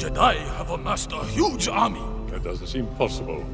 Jedi have amassed a huge army. That doesn't seem possible.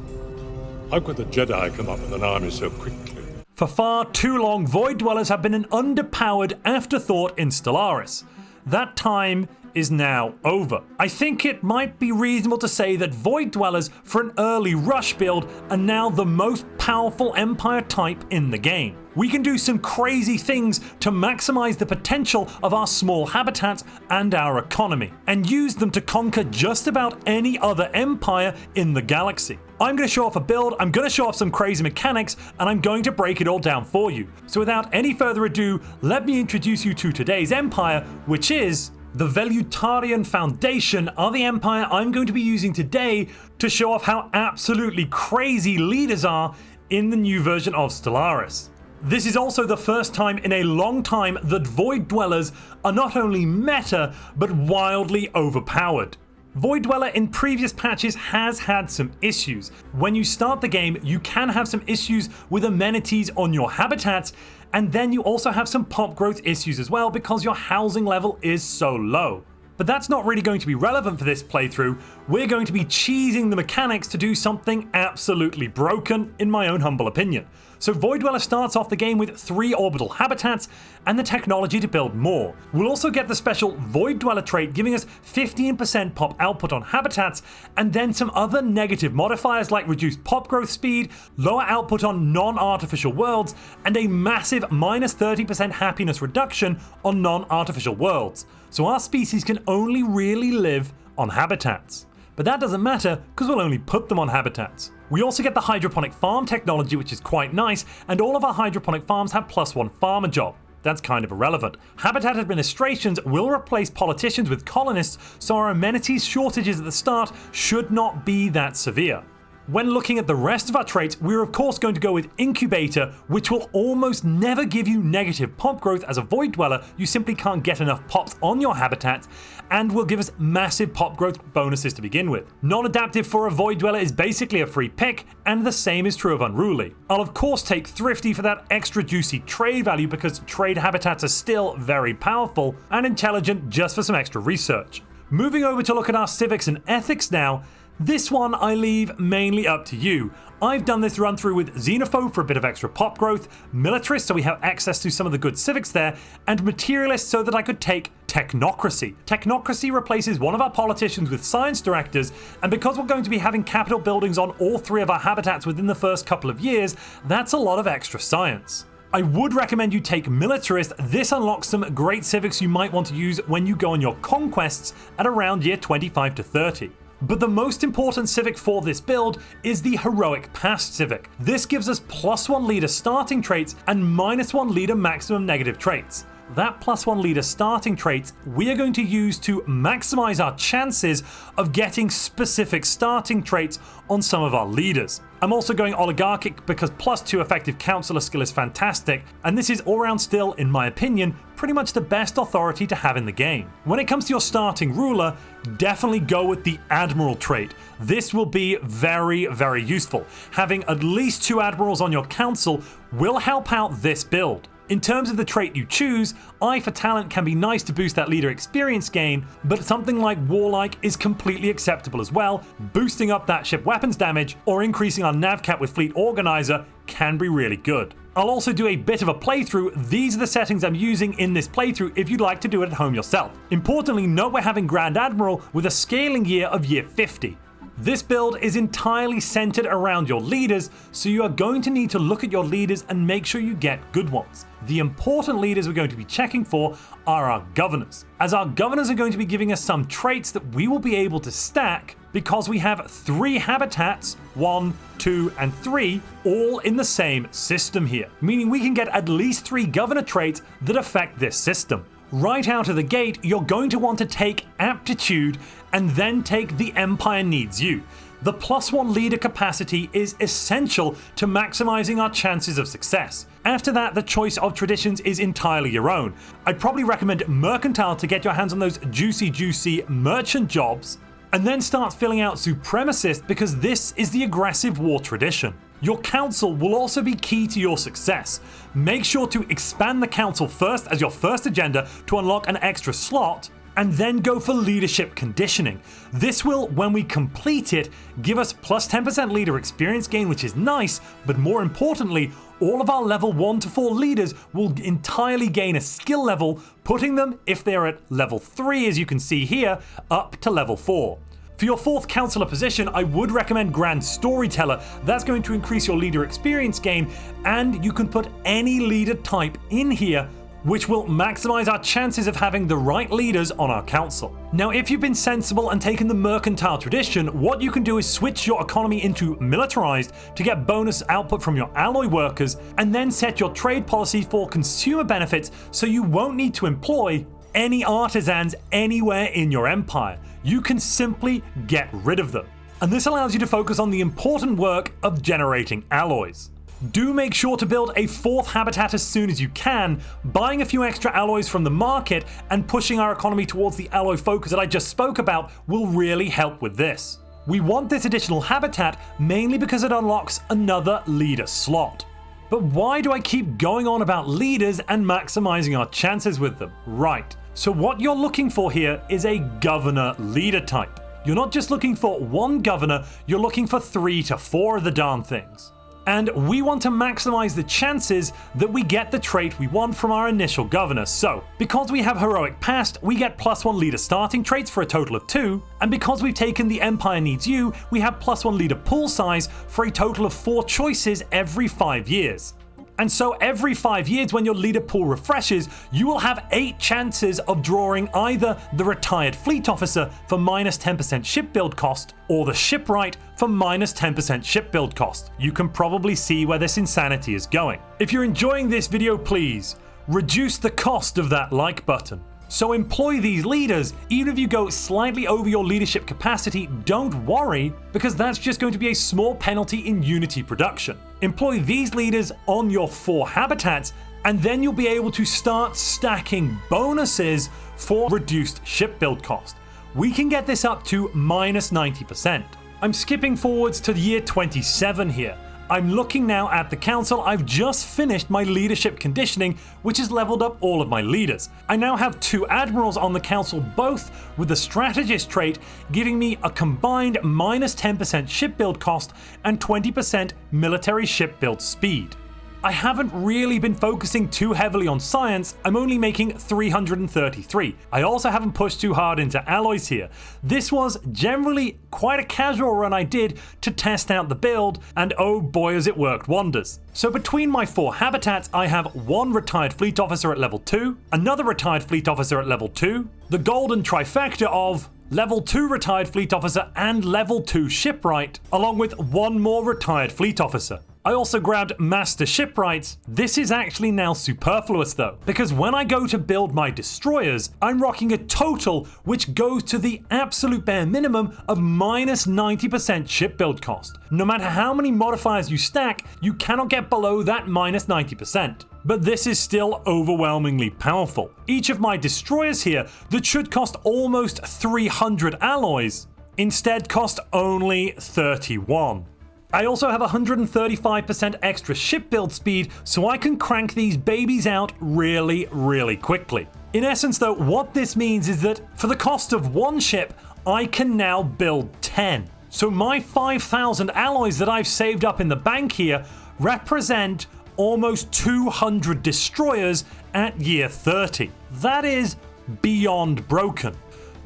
How could the Jedi come up with an army so quickly? For far too long, Void Dwellers have been an underpowered afterthought in Stellaris. That time is now over. I think it might be reasonable to say that Void Dwellers for an early rush build are now the most powerful Empire type in the game. We can do some crazy things to maximize the potential of our small habitats and our economy, and use them to conquer just about any other empire in the galaxy. I'm going to show off a build, I'm going to show off some crazy mechanics, and I'm going to break it all down for you. So without any further ado, let me introduce you to today's empire, which is the Velutarian Foundation are the empire I'm going to be using today to show off how absolutely crazy leaders are in the new version of Stellaris. This is also the first time in a long time that Void Dwellers are not only meta, but wildly overpowered. Void Dweller in previous patches has had some issues. When you start the game, you can have some issues with amenities on your habitats, and then you also have some pop growth issues as well because your housing level is so low. But that's not really going to be relevant for this playthrough. We're going to be cheesing the mechanics to do something absolutely broken, in my own humble opinion. So Void Dweller starts off the game with 3 orbital habitats and the technology to build more. We'll also get the special Void Dweller trait giving us 15% pop output on habitats, and then some other negative modifiers like reduced pop growth speed, lower output on non-artificial worlds, and a massive -30% happiness reduction on non-artificial worlds. So our species can only really live on habitats. But that doesn't matter because we'll only put them on habitats. We also get the hydroponic farm technology, which is quite nice, and all of our hydroponic farms have +1 farmer job. That's kind of irrelevant. Habitat administrations will replace politicians with colonists, so our amenities shortages at the start should not be that severe. When looking at the rest of our traits, we're of course going to go with Incubator, which will almost never give you negative pop growth as a Void Dweller. You simply can't get enough pops on your habitat, and will give us massive pop growth bonuses to begin with. Non-adaptive for a Void Dweller is basically a free pick, and the same is true of Unruly. I'll of course take Thrifty for that extra juicy trade value because trade habitats are still very powerful, and Intelligent just for some extra research. Moving over to look at our civics and ethics now. This one I leave mainly up to you. I've done this run through with Xenophobe for a bit of extra pop growth, Militarist so we have access to some of the good civics there, and Materialist so that I could take Technocracy. Technocracy replaces one of our politicians with science directors, and because we're going to be having capital buildings on all 3 of our habitats within the first couple of years, that's a lot of extra science. I would recommend you take Militarist. This unlocks some great civics you might want to use when you go on your conquests at around year 25 to 30. But the most important civic for this build is the Heroic Past civic. This gives us +1 leader starting traits and -1 leader maximum negative traits. That +1 leader starting traits we are going to use to maximize our chances of getting specific starting traits on some of our leaders. I'm also going oligarchic because +2 effective counselor skill is fantastic, and this is all around still, in my opinion, pretty much the best authority to have in the game. When it comes to your starting ruler, definitely go with the Admiral trait. This will be very, very useful. Having at least 2 admirals on your council will help out this build. In terms of the trait you choose, Eye for Talent can be nice to boost that leader experience gain, but something like Warlike is completely acceptable as well. Boosting up that ship weapons damage or increasing our nav cap with Fleet Organizer can be really good. I'll also do a bit of a playthrough. These are the settings I'm using in this playthrough if you'd like to do it at home yourself. Importantly, note we're having Grand Admiral with a scaling year of year 50. This build is entirely centered around your leaders, so you are going to need to look at your leaders and make sure you get good ones. The important leaders we're going to be checking for are our governors, as our governors are going to be giving us some traits that we will be able to stack because we have 3 habitats, 1, 2, and 3, all in the same system here, meaning we can get at least 3 governor traits that affect this system. Right out of the gate, you're going to want to take Aptitude and then take the Empire Needs You. The +1 leader capacity is essential to maximizing our chances of success. After that, the choice of traditions is entirely your own. I'd probably recommend Mercantile to get your hands on those juicy merchant jobs, and then start filling out Supremacist because this is the aggressive war tradition. Your council will also be key to your success. Make sure to expand the council first as your first agenda to unlock an extra slot, and then go for leadership conditioning. This will, when we complete it, give us plus 10% leader experience gain, which is nice, but more importantly, all of our level 1 to 4 leaders will entirely gain a skill level, putting them, if they're at level 3 as you can see here, up to level 4. For your 4th Counselor position, I would recommend Grand Storyteller. That's going to increase your leader experience gain, and you can put any leader type in here, which will maximize our chances of having the right leaders on our council. Now, if you've been sensible and taken the mercantile tradition, what you can do is switch your economy into militarized to get bonus output from your alloy workers, and then set your trade policy for consumer benefits so you won't need to employ any artisans anywhere in your empire. You can simply get rid of them. And this allows you to focus on the important work of generating alloys. Do make sure to build a 4th habitat as soon as you can. Buying a few extra alloys from the market and pushing our economy towards the alloy focus that I just spoke about will really help with this. We want this additional habitat mainly because it unlocks another leader slot. But why do I keep going on about leaders and maximizing our chances with them? Right, so what you're looking for here is a governor leader type. You're not just looking for one governor, you're looking for 3 to 4 of the darn things. And we want to maximize the chances that we get the trait we want from our initial governor. So, because we have Heroic Past, we get +1 leader starting traits for a total of 2, and because we've taken the Empire Needs You, we have +1 leader pool size for a total of 4 choices every 5 years. And so every 5 years when your leader pool refreshes, you will have 8 chances of drawing either the Retired Fleet Officer for -10% ship build cost, or the Shipwright for -10% ship build cost. You can probably see where this insanity is going. If you're enjoying this video, please reduce the cost of that like button. So employ these leaders. Even if you go slightly over your leadership capacity, don't worry, because that's just going to be a small penalty in Unity production. Employ these leaders on your 4 habitats, and then you'll be able to start stacking bonuses for reduced ship build cost. We can get this up to -90%. I'm skipping forwards to the year 27 here. I'm looking now at the council. I've just finished my leadership conditioning, which has leveled up all of my leaders. I now have 2 admirals on the council, both with the strategist trait, giving me a combined -10% ship build cost and 20% military ship build speed. I haven't really been focusing too heavily on science. I'm only making 333. I also haven't pushed too hard into alloys here. This was generally quite a casual run I did to test out the build, and oh boy has it worked wonders. So between my 4 habitats, I have 1 retired fleet officer at level 2, another retired fleet officer at level 2, the golden trifecta of level 2 retired fleet officer and level 2 shipwright, along with 1 more retired fleet officer. I also grabbed Master Shipwrights. This is actually now superfluous though, because when I go to build my destroyers, I'm rocking a total which goes to the absolute bare minimum of -90% ship build cost. No matter how many modifiers you stack, you cannot get below that -90%. But this is still overwhelmingly powerful. Each of my destroyers here that should cost almost 300 alloys, instead cost only 31. I also have 135% extra ship build speed, so I can crank these babies out really quickly. In essence though, what this means is that for the cost of 1 ship, I can now build 10. So my 5,000 alloys that I've saved up in the bank here represent almost 200 destroyers at year 30. That is beyond broken.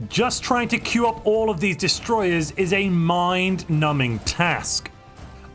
Just trying to queue up all of these destroyers is a mind-numbing task.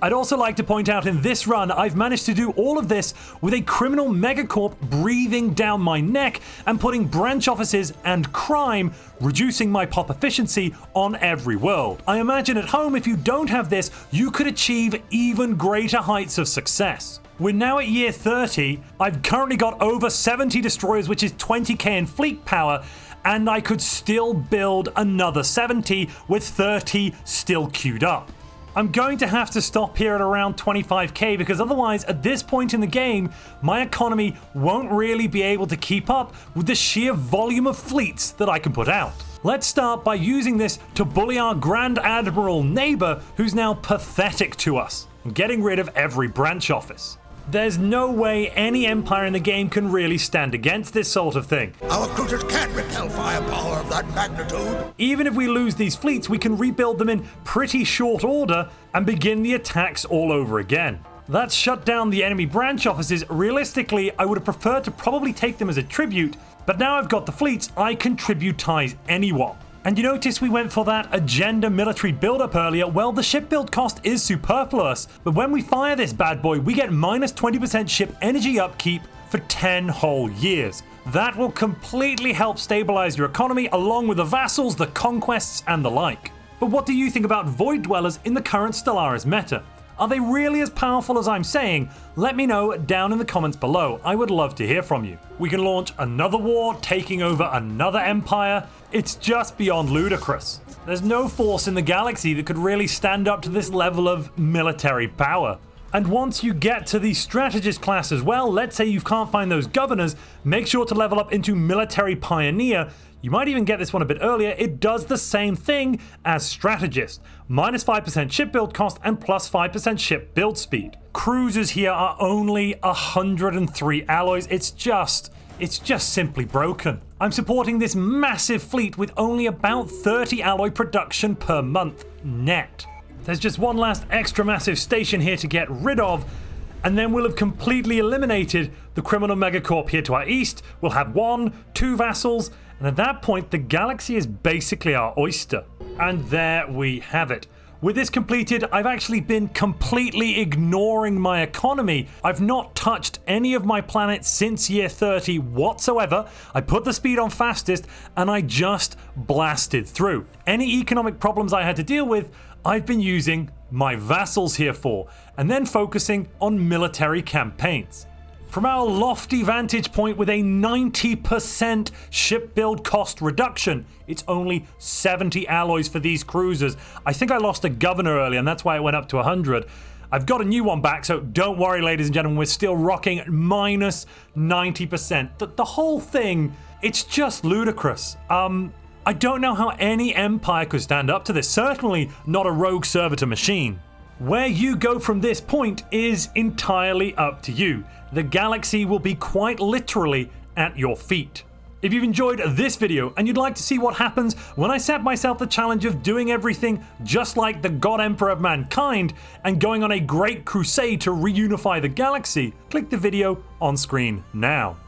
I'd also like to point out in this run, I've managed to do all of this with a criminal megacorp breathing down my neck and putting branch offices and crime, reducing my pop efficiency on every world. I imagine at home, if you don't have this, you could achieve even greater heights of success. We're now at year 30, I've currently got over 70 destroyers, which is 20k in fleet power, and I could still build another 70 with 30 still queued up. I'm going to have to stop here at around 25k because otherwise at this point in the game, my economy won't really be able to keep up with the sheer volume of fleets that I can put out. Let's start by using this to bully our Grand Admiral neighbor who's now pathetic to us, and getting rid of every branch office. There's no way any empire in the game can really stand against this sort of thing. Our cruisers can't repel firepower of that magnitude. Even if we lose these fleets, we can rebuild them in pretty short order and begin the attacks all over again. That shut down the enemy branch offices. Realistically, I would have preferred to probably take them as a tribute, but now I've got the fleets, I can tributize anyone. And you notice we went for that agenda military build-up earlier. Well, the ship build cost is superfluous, but when we fire this bad boy, we get minus 20% ship energy upkeep for 10 whole years. That will completely help stabilize your economy along with the vassals, the conquests, and the like. But what do you think about Void Dwellers in the current Stellaris meta? Are they really as powerful as I'm saying? Let me know down in the comments below. I would love to hear from you. We can launch another war, taking over another empire. It's just beyond ludicrous. There's no force in the galaxy that could really stand up to this level of military power. And once you get to the strategist class as well, let's say you can't find those governors, make sure to level up into military pioneer. You might even get this one a bit earlier. It does the same thing as strategist. Minus 5% ship build cost and plus 5% ship build speed. Cruisers here are only 103 alloys. It's just simply broken. I'm supporting this massive fleet with only about 30 alloy production per month net. There's just one last extra massive station here to get rid of, and then we'll have completely eliminated the criminal megacorp here to our east. We'll have 1, 2 vassals, and at that point the galaxy is basically our oyster. And there we have it. With this completed, I've actually been completely ignoring my economy. I've not touched any of my planets since year 30 whatsoever. I put the speed on fastest and I just blasted through. Any economic problems I had to deal with, I've been using my vassals here for, and then focusing on military campaigns. From our lofty vantage point with a 90% ship build cost reduction, it's only 70 alloys for these cruisers. I think I lost a governor earlier and that's why it went up to 100. I've got a new one back, so don't worry ladies and gentlemen, we're still rocking minus 90%. The whole thing, it's just ludicrous. I don't know how any empire could stand up to this, certainly not a rogue servitor machine. Where you go from this point is entirely up to you. The galaxy will be quite literally at your feet. If you've enjoyed this video and you'd like to see what happens when I set myself the challenge of doing everything just like the God Emperor of Mankind and going on a great crusade to reunify the galaxy, click the video on screen now.